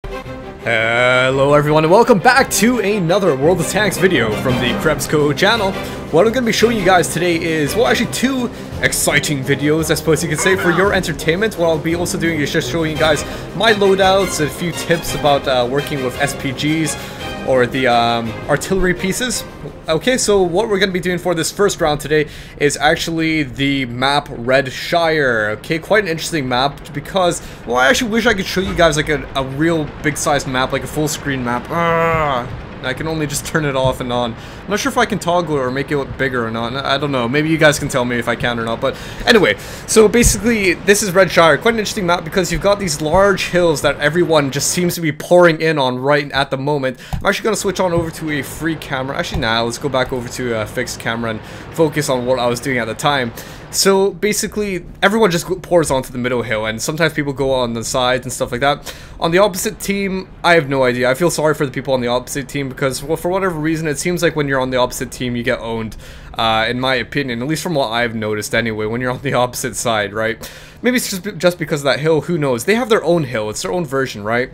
Hello everyone and welcome back to another World of Tanks video from the KrebsCOHO channel. What I'm going to be showing you guys today is, well, actually two exciting videos, I suppose you could say, for your entertainment. What I'll be also doing is just showing you guys my loadouts, a few tips about working with SPGs or the artillery pieces. Okay, so what we're going to be doing for this first round today is actually the map Red Shire. Okay, quite an interesting map because, well, I actually wish I could show you guys like a real big sized map, like a full screen map. I can only just turn it off and on. I'm not sure if I can toggle it or make it look bigger or not. I don't know. Maybe you guys can tell me if I can or not. But anyway, so basically this is Red Shire. Quite an interesting map because you've got these large hills that everyone just seems to be pouring in on right at the moment. I'm actually going to switch on over to a free camera. Actually, now let's go back over to a fixed camera and focus on what I was doing at the time. So basically, everyone just pours onto the middle hill, and sometimes people go on the sides and stuff like that. On the opposite team, I have no idea. I feel sorry for the people on the opposite team because, well, for whatever reason, it seems like when you're on the opposite team, you get owned, in my opinion, at least from what I've noticed anyway, when you're on the opposite side, right? Maybe it's just because of that hill, who knows? They have their own hill, it's their own version, right?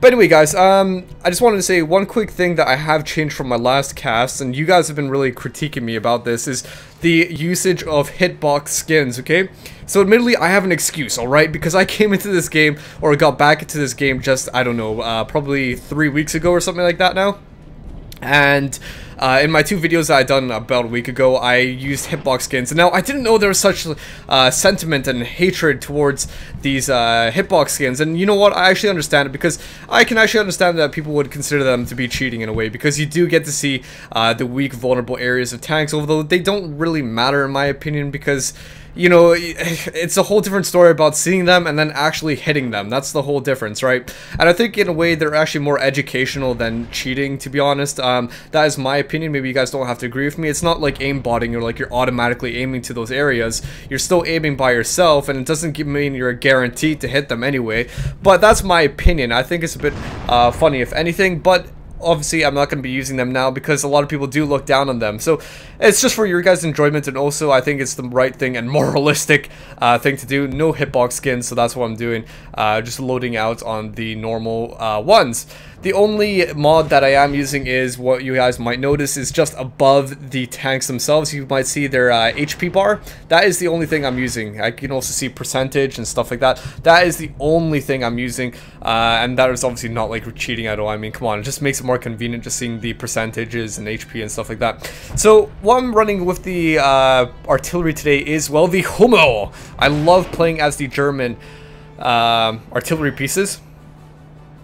But anyway, guys, I just wanted to say one quick thing that I have changed from my last cast, and you guys have been really critiquing me about this, is the usage of hitbox skins, okay? So admittedly, I have an excuse, alright? Because I came into this game, or got back into this game just, I don't know, probably 3 weeks ago or something like that now. And in my two videos that I done about a week ago, I used hitbox skins. And now I didn't know there was such sentiment and hatred towards these hitbox skins. And you know what? I actually understand it because I can actually understand that people would consider them to be cheating in a way, because you do get to see the weak, vulnerable areas of tanks, although they don't really matter in my opinion, because you know, it's a whole different story about seeing them and then actually hitting them. That's the whole difference, right? And I think in a way they're actually more educational than cheating, to be honest. That is my opinion. Maybe you guys don't have to agree with me. It's not like aimbotting or like you're automatically aiming to those areas. You're still aiming by yourself, and it doesn't mean you're guaranteed to hit them anyway. But that's my opinion. I think it's a bit funny, if anything, but obviously I'm not going to be using them now because a lot of people do look down on them. So it's just for your guys' enjoyment, and also I think it's the right thing and moralistic thing to do. No hitbox skins, so that's what I'm doing. Just loading out on the normal ones. The only mod that I am using is what you guys might notice is just above the tanks themselves. You might see their HP bar. That is the only thing I'm using. I can also see percentage and stuff like that. That is the only thing I'm using, and that is obviously not like cheating at all. I mean, come on, it just makes it more convenient just seeing the percentages and HP and stuff like that. So what I'm running with the artillery today is, well, the Hummel. I love playing as the German artillery pieces.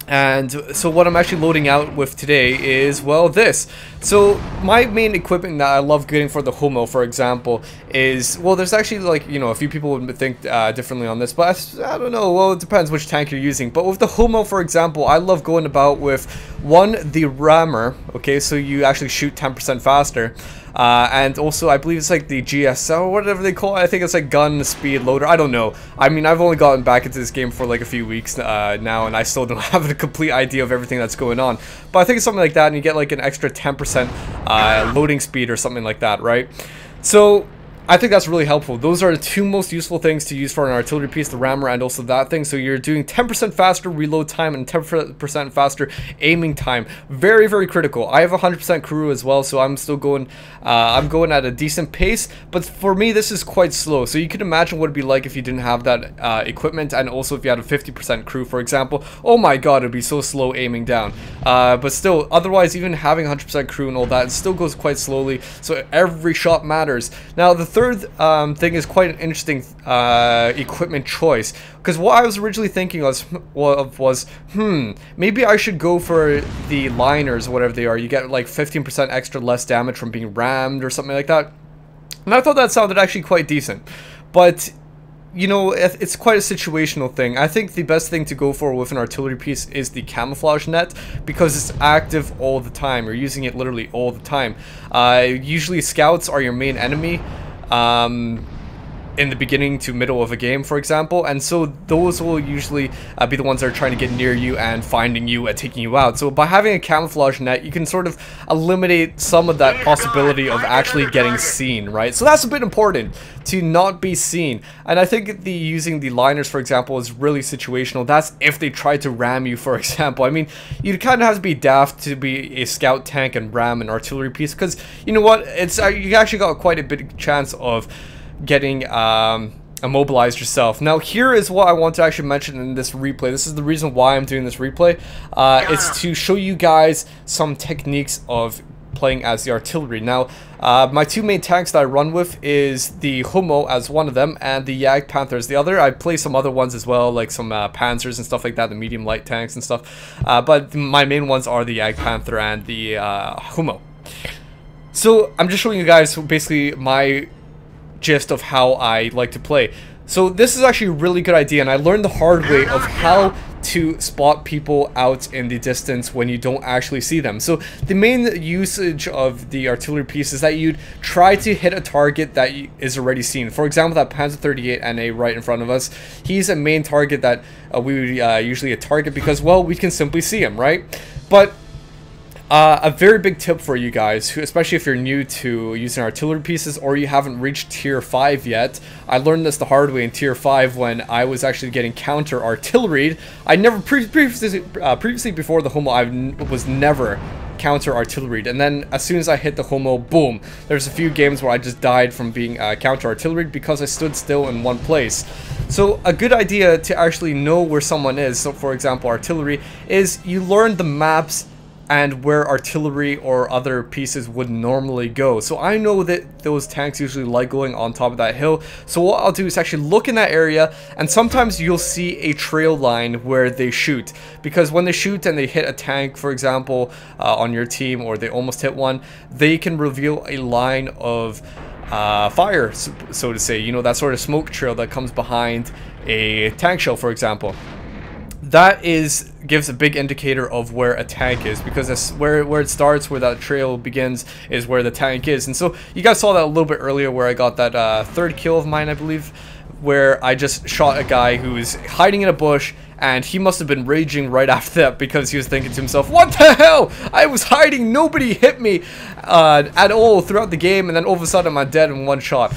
And so what I'm actually loading out with today is, well, this. So my main equipment that I love getting for the Hummel, for example, is, well, there's actually, like, you know, a few people would think differently on this, but I don't know, well, it depends which tank you're using. But with the Hummel, for example, I love going about with, one, the rammer, okay, so you actually shoot 10% faster. And also, I believe it's like the GSL, or whatever they call it. I think it's like gun speed loader. I don't know. I mean, I've only gotten back into this game for like a few weeks now, and I still don't have a complete idea of everything that's going on. But I think it's something like that, and you get like an extra 10% loading speed or something like that, right? So I think that's really helpful. Those are the two most useful things to use for an artillery piece, the rammer and also that thing. So you're doing 10% faster reload time and 10% faster aiming time. Very, very critical. I have 100% crew as well, so I'm still going, I'm going at a decent pace. But for me, this is quite slow. So you can imagine what it'd be like if you didn't have that equipment, and also if you had a 50% crew, for example. Oh my god, it'd be so slow aiming down. But still, otherwise, even having 100% crew and all that, it still goes quite slowly. So every shot matters. Now, the third thing is quite an interesting equipment choice, because what I was originally thinking was maybe I should go for the liners, whatever they are. You get like 15% extra less damage from being rammed or something like that, and I thought that sounded actually quite decent. But you know, it's quite a situational thing. I think the best thing to go for with an artillery piece is the camouflage net, because it's active all the time. You're using it literally all the time. Usually scouts are your main enemy. in the beginning to middle of a game, for example, and so those will usually be the ones that are trying to get near you and finding you and taking you out. So by having a camouflage net, you can sort of eliminate some of that possibility of actually getting seen, right? So that's a bit important, to not be seen. And I think using the liners, for example, is really situational. That's if they try to ram you, for example. I mean, you kind of have to be daft to be a scout tank and ram an artillery piece, because you know what, it's you actually got quite a big chance of getting immobilized yourself. Now here is what I want to actually mention in this replay. This is the reason why I'm doing this replay. It's to show you guys some techniques of playing as the artillery. Now my two main tanks that I run with is the KOHO as one of them, and the Jagdpanther as the other. I play some other ones as well, like some Panzers and stuff like that, the medium light tanks and stuff, but my main ones are the Jagdpanther and the KOHO. So I'm just showing you guys basically my gist of how I like to play. So this is actually a really good idea, and I learned the hard way of how to spot people out in the distance when you don't actually see them. So the main usage of the artillery piece is that you'd try to hit a target that is already seen. For example, that Panzer 38 NA right in front of us, he's a main target that we would usually target because, well, we can simply see him, right? But a very big tip for you guys, especially if you're new to using artillery pieces or you haven't reached tier 5 yet. I learned this the hard way in tier 5 when I was actually getting counter artilleried. I never previously before the KOHO, I was never counter artilleried, and then as soon as I hit the KOHO, boom, there's a few games where I just died from being counter artilleried because I stood still in one place. So a good idea to actually know where someone is, so for example artillery, is you learn the maps and where artillery or other pieces would normally go. So I know that those tanks usually like going on top of that hill. So what I'll do is actually look in that area, and sometimes you'll see a trail line where they shoot. Because when they shoot and they hit a tank, for example, on your team, or they almost hit one, they can reveal a line of fire, so to say. You know, that sort of smoke trail that comes behind a tank shell, for example. That gives a big indicator of where a tank is, because that's where it starts, where that trail begins, is where the tank is. And so you guys saw that a little bit earlier where I got that third kill of mine, I believe, where I just shot a guy who was hiding in a bush, and he must have been raging right after that because he was thinking to himself, what the hell? I was hiding, nobody hit me at all throughout the game, and then all of a sudden I'm dead in one shot.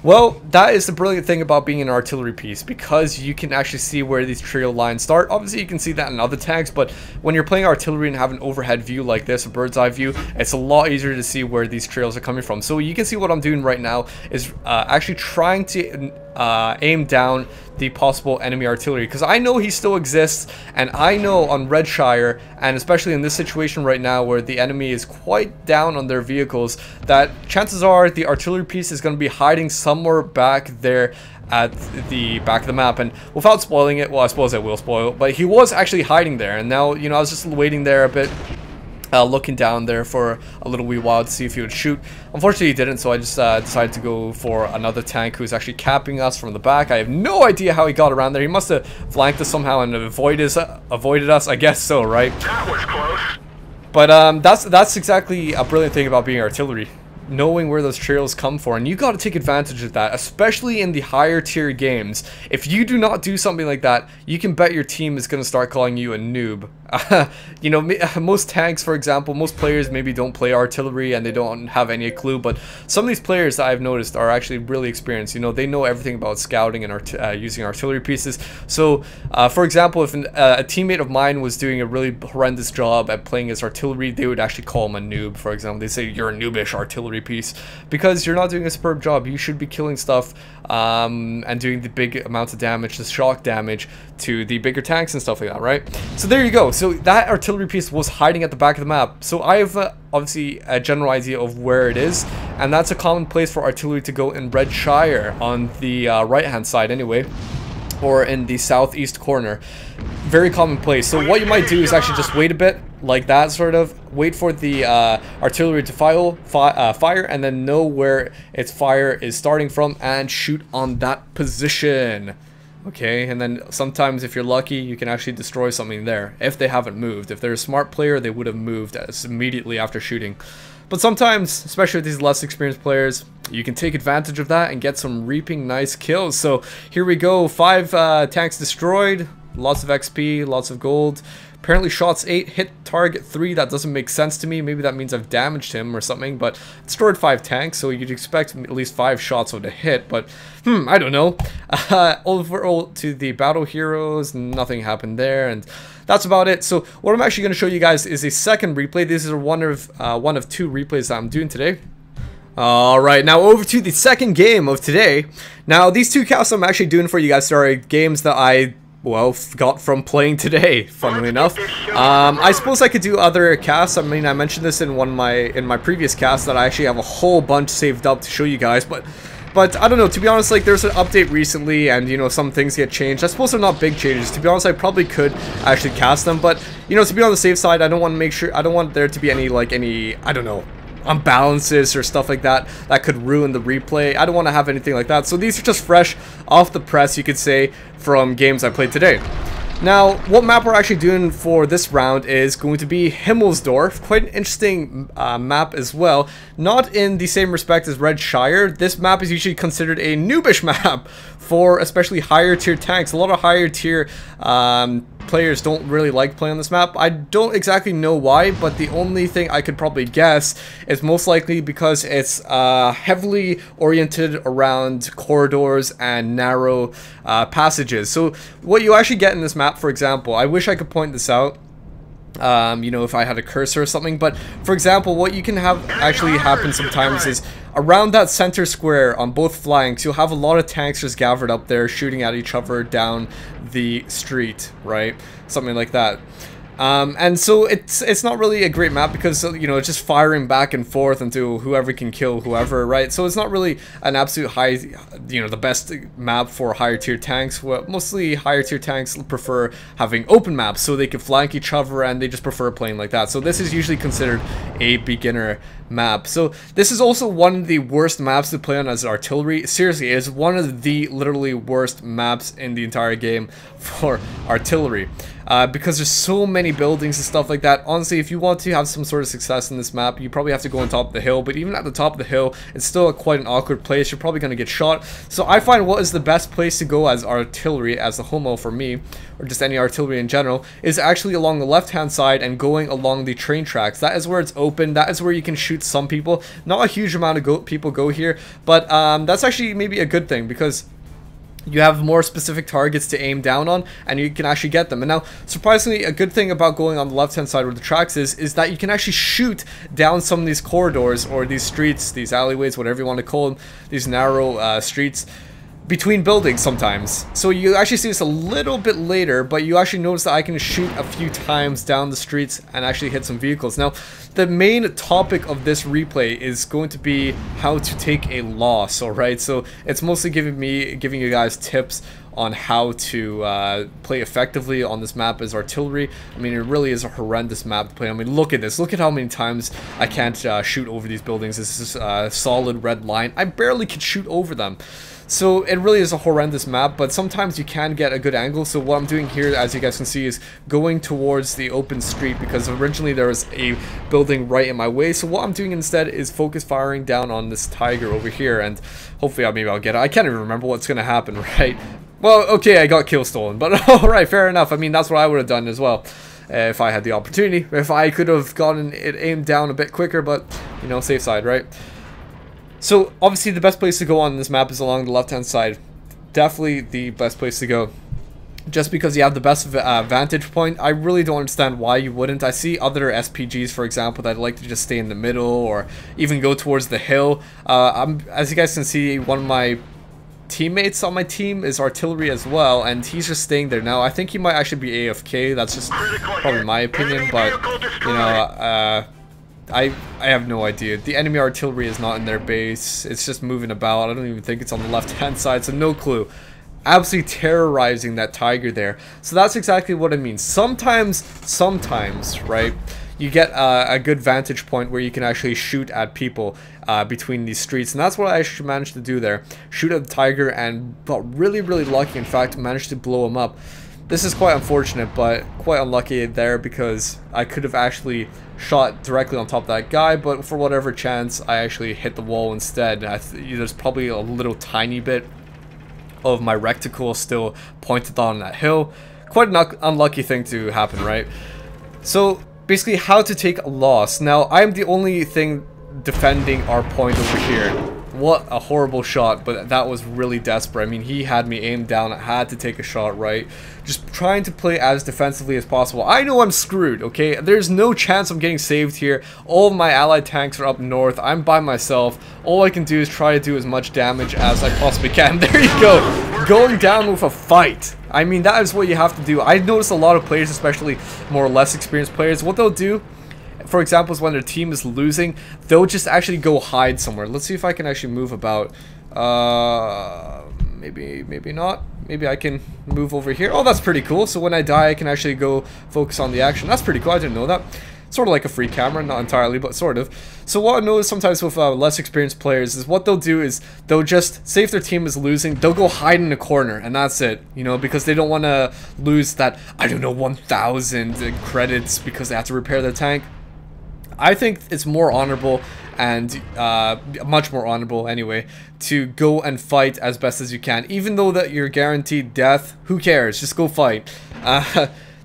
Well, that is the brilliant thing about being an artillery piece, because you can actually see where these trail lines start. Obviously, you can see that in other tanks, but when you're playing artillery and have an overhead view like this, a bird's eye view, it's a lot easier to see where these trails are coming from. So you can see what I'm doing right now is actually trying to aim down the possible enemy artillery, because I know he still exists, and I know on Redshire, and especially in this situation right now where the enemy is quite down on their vehicles, that chances are the artillery piece is going to be hiding somewhere back there at the back of the map. And without spoiling it, well, I suppose I will spoil it, but he was actually hiding there, and now, you know, I was just waiting there a bit, looking down there for a little wee while to see if he would shoot. Unfortunately he didn't, so I just decided to go for another tank who's actually capping us from the back. I have no idea how he got around there. He must have flanked us somehow and avoided us, I guess so, right? That was close. But that's exactly a brilliant thing about being artillery, knowing where those trails come for, and you got to take advantage of that, especially in the higher tier games. If you do not do something like that, you can bet your team is going to start calling you a noob. You know, most tanks, for example, most players maybe don't play artillery and they don't have any clue, but some of these players that I've noticed are actually really experienced. You know, they know everything about scouting and using artillery pieces. So for example, if a teammate of mine was doing a really horrendous job at playing his artillery, they would actually call him a noob. For example, they say, you're a noobish artillery piece, because you're not doing a superb job. You should be killing stuff and doing the big amounts of damage, the shock damage to the bigger tanks and stuff like that, right? So there you go. So that artillery piece was hiding at the back of the map. So I have obviously a general idea of where it is, and that's a common place for artillery to go in Redshire on the right hand side anyway, or in the southeast corner. Very common place. So what you might do is actually just wait a bit, like that, sort of wait for the artillery to fire, and then know where its fire is starting from and shoot on that position. Okay, and then sometimes if you're lucky, you can actually destroy something there if they haven't moved. If they're a smart player, they would have moved immediately after shooting. But sometimes, especially with these less experienced players, you can take advantage of that and get some reaping nice kills. So here we go, 5 tanks destroyed, lots of XP, lots of gold. Apparently shots 8, hit target 3, that doesn't make sense to me. Maybe that means I've damaged him or something, but destroyed 5 tanks, so you'd expect at least 5 shots on the hit, but I don't know. Overall to the battle heroes, nothing happened there, and that's about it. So what I'm actually going to show you guys is a second replay. This is one of 2 replays that I'm doing today. Alright, now over to the second game of today. Now these 2 casts I'm actually doing for you guys are games that I got from playing today, funnily enough. I suppose I could do other casts. I mean, I mentioned this in my previous cast that I actually have a whole bunch saved up to show you guys, but I don't know, to be honest, like, there's an update recently, and, you know, some things get changed. I suppose they're not big changes. To be honest, I probably could actually cast them, but, you know, to be on the safe side, I don't want there to be any, I don't know, unbalances or stuff like that that could ruin the replay. I don't want to have anything like that. So these are just fresh off the press, you could say, from games I played today. Now, what map we're actually doing for this round is going to be Himmelsdorf. Quite an interesting map as well. Not in the same respect as Red Shire. This map is usually considered a noobish map for especially higher tier tanks. A lot of higher tier players don't really like playing on this map. I don't exactly know why, but the only thing I could probably guess is most likely because it's heavily oriented around corridors and narrow passages. So what you actually get in this map, for example, I wish I could point this out, you know, if I had a cursor or something, but for example, what you can have actually happen sometimes is around that center square on both flanks, you'll have a lot of tanks just gathered up there shooting at each other down the street, right? Something like that. And so it's not really a great map because, you know, it's just firing back and forth until whoever can kill whoever, right? So it's not really an absolute high, you know, the best map for higher tier tanks. Well, mostly higher tier tanks prefer having open maps so they can flank each other, and they just prefer playing like that. So this is usually considered a beginner map. So this is also one of the worst maps to play on as artillery. Seriously, it's one of the literally worst maps in the entire game for artillery. Because there's so many buildings and stuff like that. Honestly, if you want to have some sort of success in this map, you probably have to go on top of the hill. But even at the top of the hill, it's still quite an awkward place. You're probably going to get shot. So I find what is the best place to go as artillery, as a homo for me, or just any artillery in general, is actually along the left-hand side and going along the train tracks. That is where it's open. That is where you can shoot some people. Not a huge amount of people go here, but that's actually maybe a good thing, because you have more specific targets to aim down on, and you can actually get them. And now, surprisingly, a good thing about going on the left-hand side where the tracks is that you can actually shoot down some of these corridors, or these streets, these alleyways, whatever you want to call them, these narrow streets, between buildings sometimes. So you actually see this a little bit later, but you actually notice that I can shoot a few times down the streets and actually hit some vehicles. Now, the main topic of this replay is going to be how to take a loss, alright? So it's mostly giving you guys tips on how to play effectively on this map as artillery. I mean, it really is a horrendous map to play. I mean, look at this. Look at how many times I can't shoot over these buildings. This is a solid red line. I barely can shoot over them. So it really is a horrendous map, but sometimes you can get a good angle. So what I'm doing here, as you guys can see, is going towards the open street, because originally there was a building right in my way. So what I'm doing instead is focus firing down on this tiger over here, and hopefully maybe I'll get it. I can't even remember what's going to happen, right? Well, okay, I got kill stolen, but alright, fair enough. I mean, that's what I would have done as well. If I had the opportunity, if I could have gotten it aimed down a bit quicker, but, you know, safe side, right? So, obviously, the best place to go on this map is along the left-hand side. Definitely the best place to go. Just because you have the best vantage point. I really don't understand why you wouldn't. I see other SPGs, for example, that like to just stay in the middle, or even go towards the hill. As you guys can see, one of my teammates on my team is artillery as well, and he's just staying there now. I think he might actually be AFK. That's just probably my opinion, but, you know, I have no idea. The enemy artillery is not in their base. It's just moving about. I don't even think it's on the left-hand side, so no clue. Absolutely terrorizing that tiger there. So that's exactly what it means. Sometimes, right, you get a good vantage point where you can actually shoot at people between these streets, and that's what I actually managed to do there. Shoot at the tiger, and got really, really lucky. In fact, managed to blow him up. This is quite unfortunate, but quite unlucky there because I could have actually shot directly on top of that guy, but for whatever chance, I actually hit the wall instead. There's probably a little tiny bit of my reticle still pointed on that hill. Quite an unlucky thing to happen, right? So basically, how to take a loss. Now, I'm the only thing defending our point over here. What a horrible shot, but that was really desperate. I mean, he had me aimed down. I had to take a shot, right? Just trying to play as defensively as possible. I know I'm screwed, okay? There's no chance I'm getting saved here. All of my allied tanks are up north. I'm by myself. All I can do is try to do as much damage as I possibly can. There you go. Going down with a fight. I mean, that is what you have to do. I noticed a lot of players, especially more or less experienced players, what they'll do, for example, is when their team is losing, they'll just actually go hide somewhere. Let's see if I can actually move about. Maybe not. Maybe I can move over here. Oh, that's pretty cool. So when I die, I can actually go focus on the action. That's pretty cool. I didn't know that. Sort of like a free camera, not entirely, but sort of. So what I notice sometimes with less experienced players is what they'll do is they'll just, say if their team is losing, they'll go hide in a corner, and that's it. You know, because they don't want to lose that, I don't know, 1,000 credits because they have to repair their tank. I think it's more honorable and much more honorable anyway to go and fight as best as you can. Even though that you're guaranteed death, who cares? Just go fight.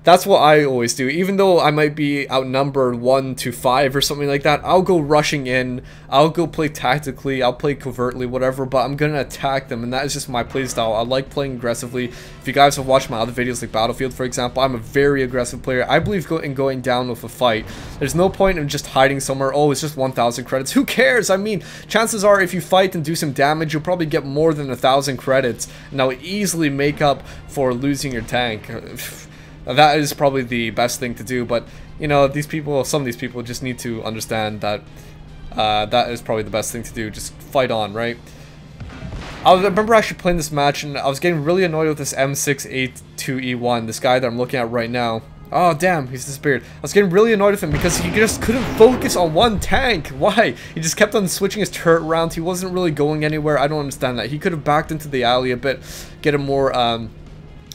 That's what I always do. Even though I might be outnumbered 1 to 5 or something like that, I'll go rushing in. I'll go play tactically. I'll play covertly, whatever, but I'm going to attack them, and that is just my playstyle. I like playing aggressively. If you guys have watched my other videos like Battlefield, for example, I'm a very aggressive player. I believe in going down with a fight. There's no point in just hiding somewhere. Oh, it's just 1,000 credits. Who cares? I mean, chances are if you fight and do some damage, you'll probably get more than 1,000 credits, and that will easily make up for losing your tank. That is probably the best thing to do, but you know, these people, some of these people just need to understand that that is probably the best thing to do. Just fight on, right? I remember actually playing this match, and I was getting really annoyed with this M682E1, this guy that I'm looking at right now. Oh damn, he's disappeared. I was getting really annoyed with him because he just couldn't focus on one tank. Why? He just kept on switching his turret around. He wasn't really going anywhere. I don't understand that. He could have backed into the alley a bit, get a more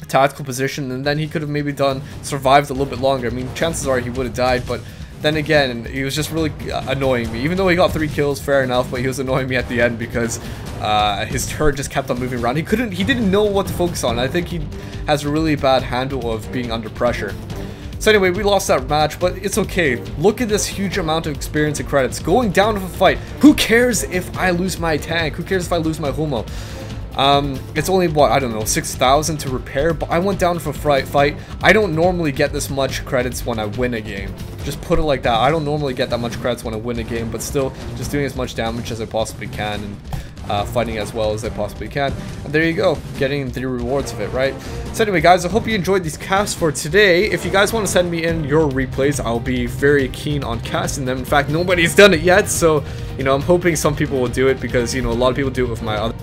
tactical position, and then he could have maybe survived a little bit longer. I mean, chances are he would have died, but then again, he was just really annoying me. Even though he got 3 kills, fair enough, but he was annoying me at the end because his turret just kept on moving around. He didn't know what to focus on. I think he has a really bad handle of being under pressure. So anyway, we lost that match, but it's okay. Look at this huge amount of experience and credits. Going down with a fight. Who cares if I lose my tank? Who cares if I lose my Homo? It's only, what, I don't know, 6,000 to repair, but I went down for a fight. I don't normally get this much credits when I win a game. Just put it like that. I don't normally get that much credits when I win a game, but still, just doing as much damage as I possibly can, and fighting as well as I possibly can. And there you go, getting the rewards of it, right? So anyway, guys, I hope you enjoyed these casts for today. If you guys want to send me in your replays, I'll be very keen on casting them. In fact, nobody's done it yet, so, you know, I'm hoping some people will do it because, you know, a lot of people do it with my other